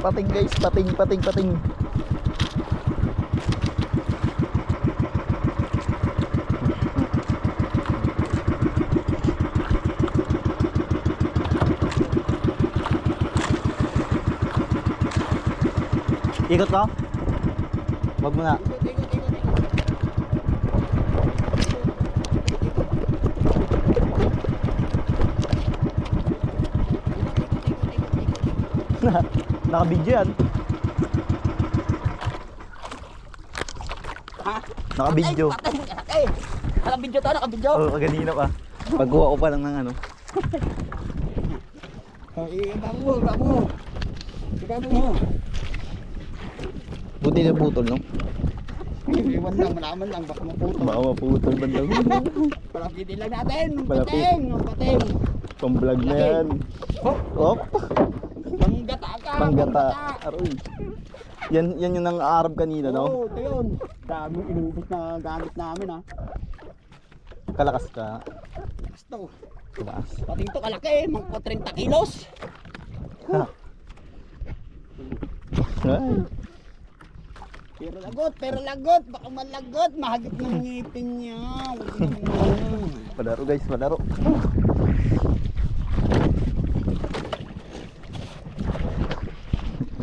Pating guys, pating. Ikot ko? Wag mo na. Naka-video yan. Ha? Naka-video. Naka-video to, naka-video. Oo, kaganina pa. Pagkuha ko pa lang ng ano. Babo. Buti na putol, no? Iwan lang, malaman lang, baka maputol. Baka maputol bandang. Palapitin lang natin, Palapit. pating. Pang-vlog na yan. Hop. Panggata ka. Panggata. Aroy. Yan yung nang-aarab kanina, no? Oo, ito yun. Daming inubos na gamit namin, ha. Kalakas ka. Gusto. Kalakas. Pating to kalaki, mga 30 kilos. Ha. Ay. Pero lagot, baka malagot, mahagit ng ngipin niya. Palaro guys, palaro.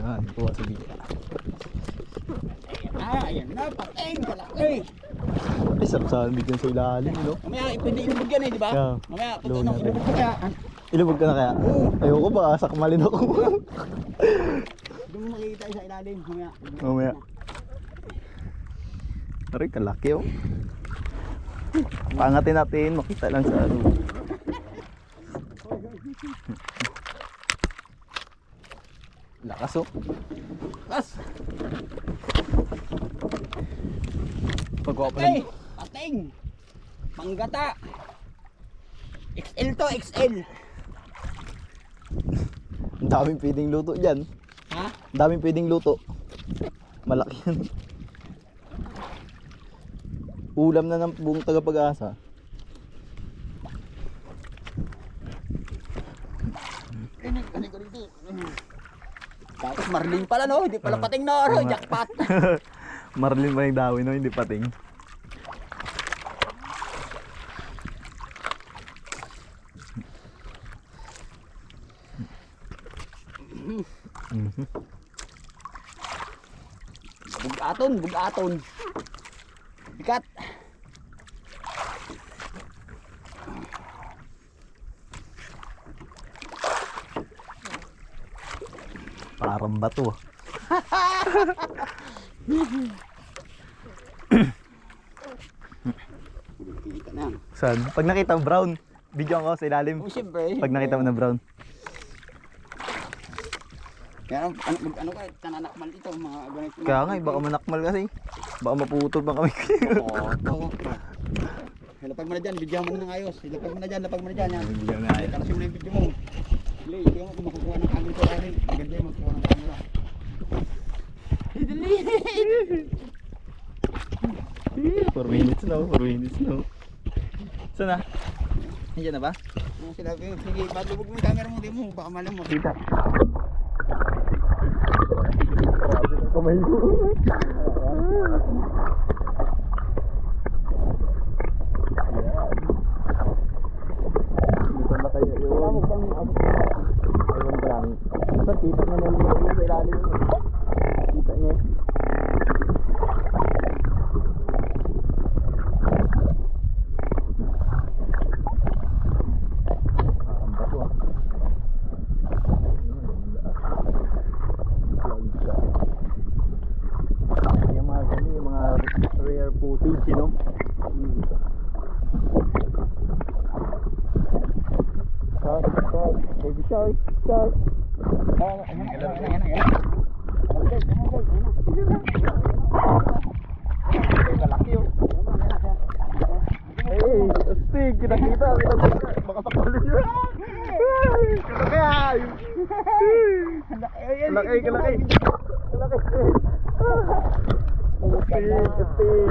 Yan, kuha sa bita. Ayan na, pating, kalaki. Ay, sarap-sarap bigyan sa ilalim, no? Mamaya, pwede ilubog yan di ba? Yeah. Mamaya, pag Low ano, natin. ilubog ko kaya. Ilubog ka na kaya? Oo. Ayoko ba, sakmalin ako. Hindi mo makikita sa ilalim, mamaya. Mamaya. Aray, kalaki oh. Pangatin natin, makita lang sa ano. Lakas oh. Kas! Pagkuha pa Patay! lang. Pating! Panggata! XL to, XL! Ang daming pwedeng luto dyan. Ha? Ang daming pwedeng luto. Malaki yan. Ulam na ng buong tagapag-asa. Ano ko dito? Tapos Marlin pala no, hindi pala pating no, Oo nga. jackpot! Marlin ba yung dawin no? Hindi pating. Bugaton! Bikat! Parang bato. Kita na. Saan? Pag nakita mo brown, video ko sa ilalim. Oh, siyempre. Pag nakita mo na brown. Kaya ano ka, nananakmal ito, mga ganito. Kaya nga, baka manakmal kasi. Baka maputol bang kami. Oo. Lapag mo na dyan, video mo na ng ayos. Lapag mo na dyan, yan. Video na ayos. Kalasin mo na yung video mo. Dali, ito yung kung makukuha ng camera ko rin. Maganda yung makukuha ng camera. Dali! 4 minutes na, 4 minutes na. Saan na? Nandiyan na ba? Ano sila, sige, balubog mo yung camera mo, di mo, baka malam mo. Kita. Kamay ko. Dito na kaya yun. Ayun ba lang. Basta kita na lang yung sa ilalim. Kita niya. Ang bato ah. Yung mga ganun, yung mga rare footage, you know? Shark, baby shark. Kalaki oh. Hey, astig, kita. Baka sakalin yun. Kalaki. Astig.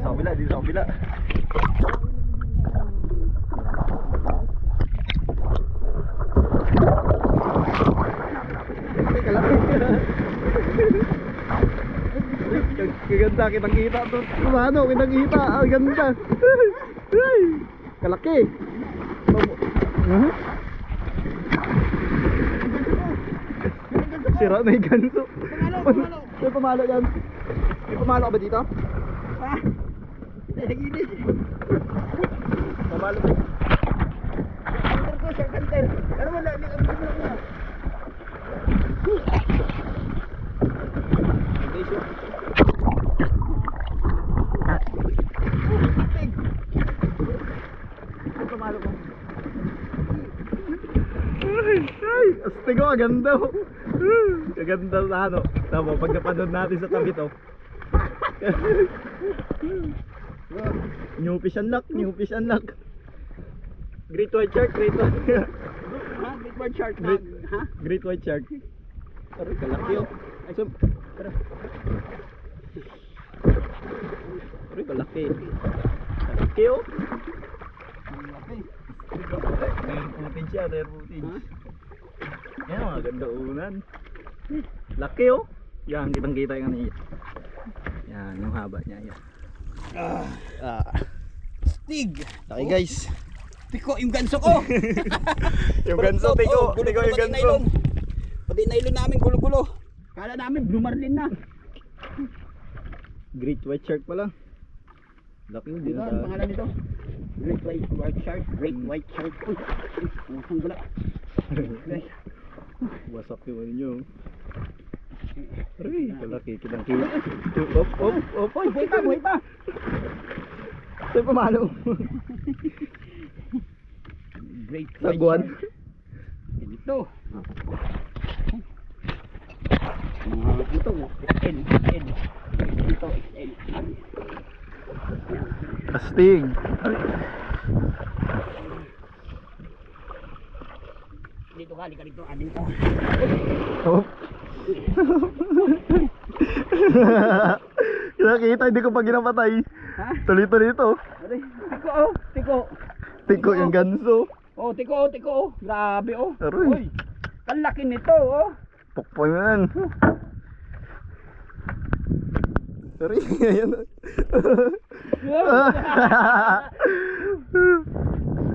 sa kabila, dito sa kabila. Kaganda, kitang-kita to. Ano, kitang-kita. Ang ganda. Ay, kalaki. Sira na yung ganso. May pamalo yan. May pamalo ka ba dito? Ha? Nagigilid. Pamalo. Hunter ko, sir, hunter. Ano mo, lali kami na. Pamalo ko. Ay, astig ko, ganda. Kaganda sa ano. Tama, pag napanood natin sa tabi to. New fish unlock, new fish unlock. Great white shark, great white. Ha? Big bird shark. Great, Ha? great white shark. Aray, kalaki oh. Ay, tara. Aray, kalaki. Kalaki oh. Rare footage siya, rare footage. Yan, mga ganda unan. Laki oh. Yan, kitang-kita yung ano yun. Yan, yung haba niya. Yan. Stig. Okay guys. Tiko, yung ganso ko. Yung ganso, tiko. Gulo-gulo, Tiko yung pati ganso. nailon. Pati nailon namin, gulo-gulo. Kala namin, blue marlin na. Great white shark pala. Laki hindi Ito, na ang pangalan nito. Great white shark. Great white shark. Uy, ang gula. Guys. wasak yung ano nyo. Aray, kalaki. Kitang-kita. Op, op, op. Uy, buhay pa, buhay pa. Ito yung pamalo. Great white Sagwan. shark. Ito. Ito, XL. Ito, XL. Astig. Dito ka, halika dito, adin ko. Op. Nakita, hindi ko pa ginapatay. Ha? Tuloy-tuloy ito. Aray, tiko, oh, tiko. Tiko yung ganso. Oh, tiko, tiko. Grabe, oh. Aray. Uy, kalaki nito, oh. Pukpoy mo yan. Sorry, ayan.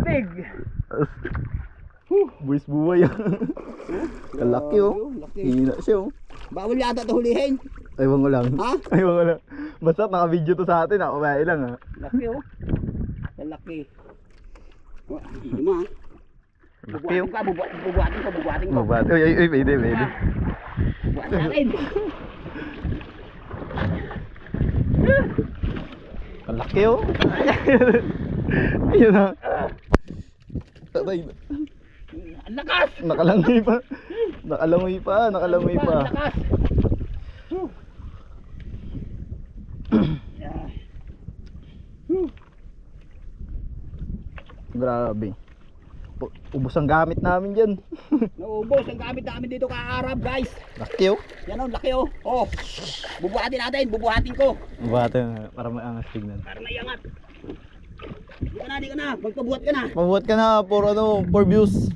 Big. Buwis buhay. Kalaki oh. Laki. Hina siya oh. Bawal yata ito hulihin. Aywan ko lang. Ha? Aywan ko lang. Basta naka-video to sa atin ah. Kumaya lang ah. Laki, oh. Laki. Oh, hindi mo, ha? Laki oh. Bubuhatin ko. Mabat. Uy, uy, uy, pwede, pwede. Bubuhatin natin. Kalaki oh. Ayun na. Tatay. Ang lakas! Nakalangoy pa. Nakalangoy pa. Nakalangoy pa. Ang lakas! Yeah. Grabe. Ubos ang gamit namin dyan. Naubos ang gamit namin dito ka-Arab, guys. Laki oh. Yan, oh, laki, oh. Oh. Bubuhatin ko. Bata para maangas tignan. Para maiangat. Di ka na. Magpabuhat ka na. Pabuhat ka na for ano, for views.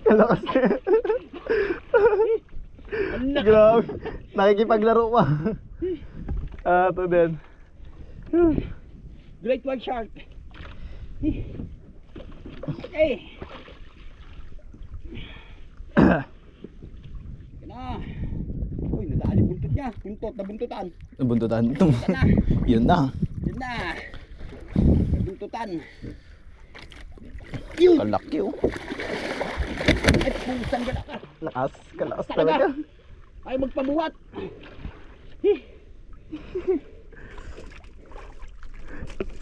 Kalakas. Ang lakas. Grabe. Nakikipaglaro pa. Ito din. Great white shark. Eh. Yan na. Uy, nadali buntot niya. Nabuntutan. Buntutan. Buntutan na. Yun na. Yan na. Nabuntutan. Yun. Kalaki oh. Ay, pusang gala ka. Lakas. Kalakas talaga. Ay, magpabuhat.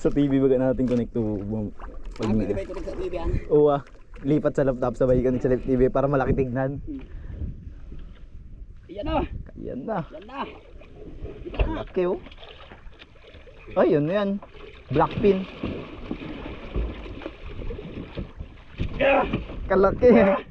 Sa TV baga natin connect to pag Pwede ba ito sa TV yan? oo ah. Lipat sa laptop sabay connect sa TV para malaki tignan. Yan na. Yan na. Yan na. Yan na. Laki oh. Ay, yun yan. Blackpin. Kalaki.